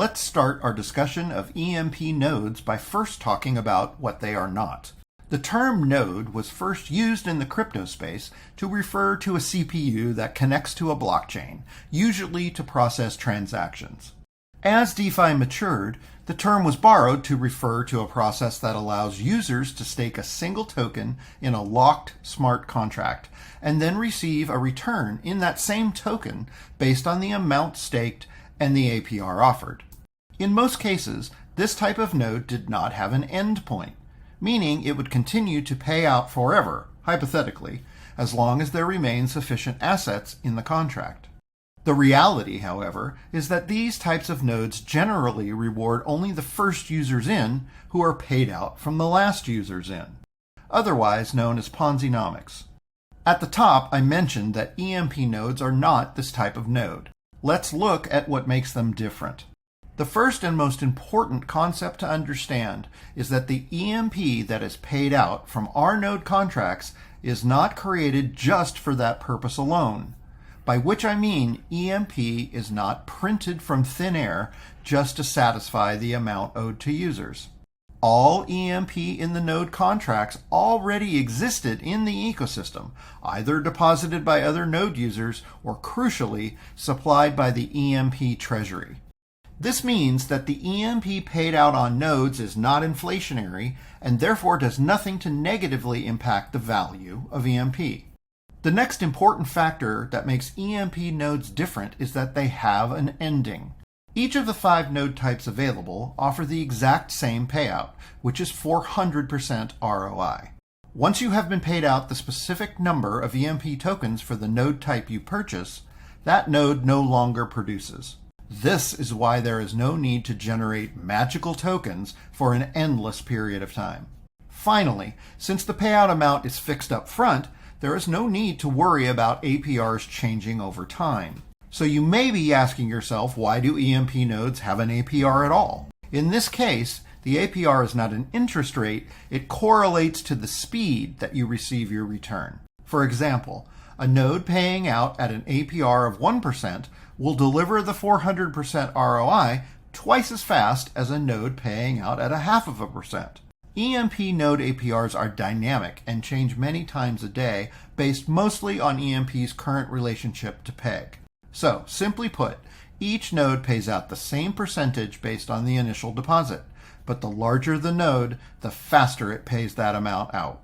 Let's start our discussion of EMP nodes by first talking about what they are not. The term node was first used in the crypto space to refer to a CPU that connects to a blockchain, usually to process transactions. As DeFi matured, the term was borrowed to refer to a process that allows users to stake a single token in a locked smart contract and then receive a return in that same token based on the amount staked and the APR offered. In most cases, this type of node did not have an endpoint, meaning it would continue to pay out forever, hypothetically, as long as there remain sufficient assets in the contract. The reality, however, is that these types of nodes generally reward only the first users in who are paid out from the last users in, otherwise known as Ponzi-nomics. At the top, I mentioned that EMP nodes are not this type of node. Let's look at what makes them different. The first and most important concept to understand is that the EMP that is paid out from our node contracts is not created just for that purpose alone, by which I mean EMP is not printed from thin air just to satisfy the amount owed to users. All EMP in the node contracts already existed in the ecosystem, either deposited by other node users or, crucially, supplied by the EMP treasury. This means that the EMP paid out on nodes is not inflationary and therefore does nothing to negatively impact the value of EMP. The next important factor that makes EMP nodes different is that they have an ending. Each of the 5 node types available offer the exact same payout, which is 400% ROI. Once you have been paid out the specific number of EMP tokens for the node type you purchase, that node no longer produces. This is why there is no need to generate magical tokens for an endless period of time. Finally, since the payout amount is fixed up front, there is no need to worry about APRs changing over time. So you may be asking yourself, why do EMP nodes have an APR at all? In this case, the APR is not an interest rate, it correlates to the speed that you receive your return. For example, a node paying out at an APR of 1% will deliver the 400% ROI twice as fast as a node paying out at 0.5%. EMP node APRs are dynamic and change many times a day based mostly on EMP's current relationship to PEG. So, simply put, each node pays out the same percentage based on the initial deposit, but the larger the node, the faster it pays that amount out.